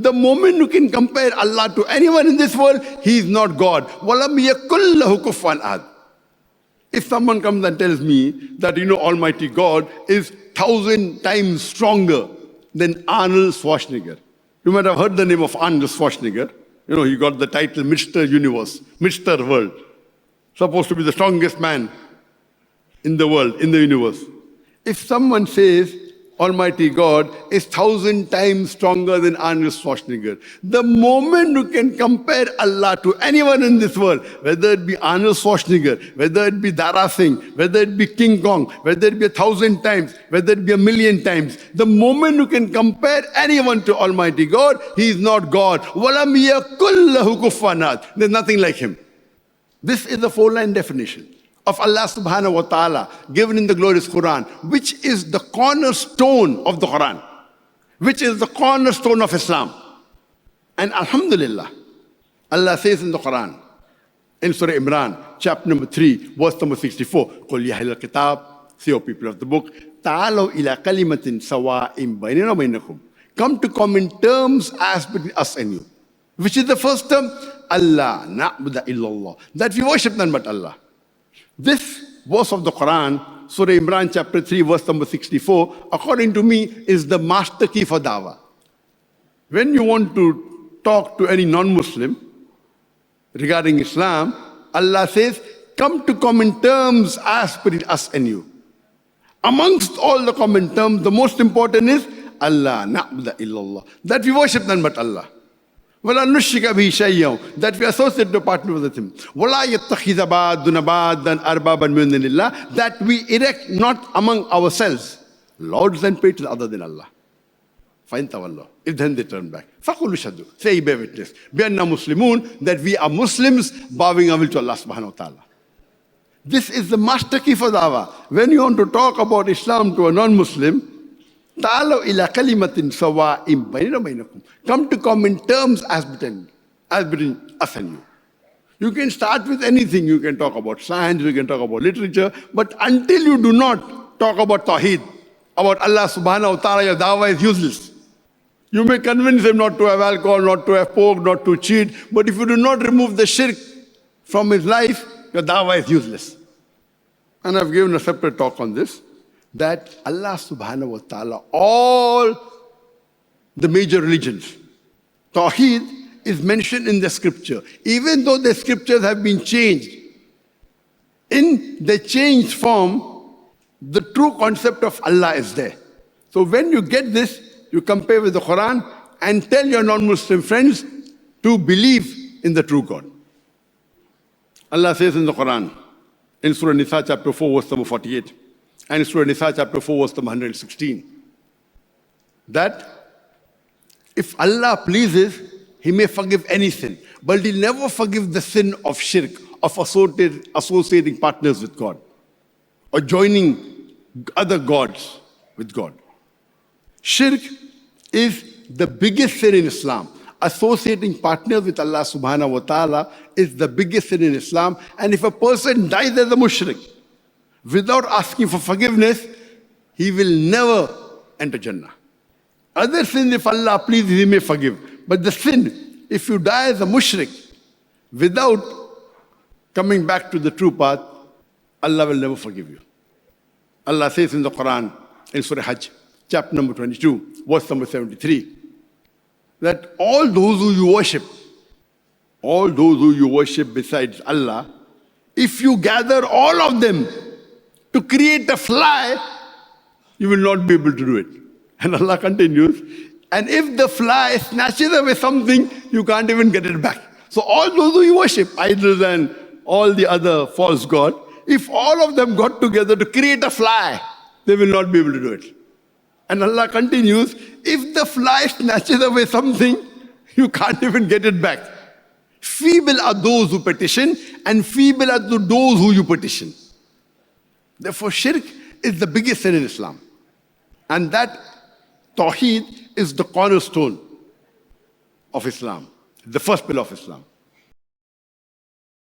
The moment you can compare Allah to anyone in this world, He is not God. وَلَمْ يَكُنْ لَهُ كُفُوًا أَحَدٌ. If someone comes and tells me that, Almighty God is 1,000 times stronger than Arnold Schwarzenegger. You might have heard the name of Arnold Schwarzenegger. He got the title Mr. Universe, Mr. World. Supposed to be the strongest man in the world, in the universe. If someone says Almighty God is 1,000 times stronger than Arnold Schwarzenegger, the moment you can compare Allah to anyone in this world, whether it be Arnold Schwarzenegger, whether it be Dara Singh, whether it be King Kong, whether it be 1,000 times, whether it be 1,000,000 times, the moment you can compare anyone to Almighty God, He is not God. وَلَمْ يَكُنْ لَهُ كُفُوًا أَحَدٌ. There's nothing like Him. This is the 4-line definition of Allah subhanahu wa ta'ala given in the glorious Quran, which is the cornerstone of the Quran, which is the cornerstone of Islam. And alhamdulillah, Allah says in the Quran, in Surah Imran, chapter number 3, verse number 64, قُلْ يَا أَهْلَ الْكِتَابِ, say, O people of the book, تَعَالَوْا إِلَىٰ كَلِمَةٍ سَوَاءٍ بَيْنَنَا وَبَيْنَكُمْ. Come to common terms as between us and you. Which is the first term? Allah na'budu illallah. That we worship none but Allah. This verse of the Quran, Surah Imran chapter 3, verse number 64, according to me, is the master key for Dawah. When you want to talk to any non-Muslim regarding Islam, Allah says, come to common terms as between us and you. Amongst all the common terms, the most important is Allah na'budu illallah. That we worship none but Allah. وَلَا نُشْرِكَ بِهِ شَيْئًا. That we associate no partner with Him. وَلَا يَتَّخِذَ بَعْضُنَا بَعْضًا أَرْبَابًا مِنْ دُونِ اللَّهِ. That we erect not among ourselves lords and patrons other than Allah. فَإِنْ تَوَلَّوْا. If then they turn back. فَقُولُوا شَهِدُوا. Say, bear witness. بِأَنَّا مُسْلِمُونَ. That we are Muslims bowing our will to Allah subhanahu wa ta'ala. This is the master key for Dawah. When you want to talk about Islam to a non-Muslim, تعالوا إلى كلمة سواء بيننا وبينكم. Come to common terms as between us and you. You can start with anything. You can talk about science, you can talk about literature, but until you do not talk about Tawheed, about Allah subhanahu wa ta'ala, your dawah is useless. You may convince him not to have alcohol, not to have pork, not to cheat, but if you do not remove the shirk from his life, your dawah is useless. And I've given a separate talk on this, that Allah subhanahu wa ta'ala, all the major religions, Tawheed is mentioned in the scripture. Even though the scriptures have been changed, in the changed form, the true concept of Allah is there. So when you get this, you compare with the Quran and tell your non-Muslim friends to believe in the true God. Allah says in the Quran, in Surah Nisa chapter 4, verse number 48, and Surah Nisa chapter 4, verse number 116, that if Allah pleases, He may forgive any sin, but He'll never forgive the sin of shirk, of associating partners with God, or joining other gods with God. Shirk is the biggest sin in Islam. Associating partners with Allah subhanahu wa ta'ala is the biggest sin in Islam. And if a person dies as a mushrik, without asking for forgiveness, he will never enter Jannah. Other sins, if Allah pleases, He may forgive. But the sin, if you die as a mushrik, without coming back to the true path, Allah will never forgive you. Allah says in the Quran, in Surah Hajj, chapter number 22, verse number 73, that all those who you worship besides Allah, if you gather all of them to create a fly, you will not be able to do it. And Allah continues, and if the fly snatches away something, you can't even get it back. So all those who you worship, idols and all the other false gods, if all of them got together to create a fly, they will not be able to do it. And Allah continues, if the fly snatches away something, you can't even get it back. Feeble are those who petition, and feeble are those who you petition. Therefore, shirk is the biggest sin in Islam. And that Tawheed is the cornerstone of Islam, the first pillar of Islam.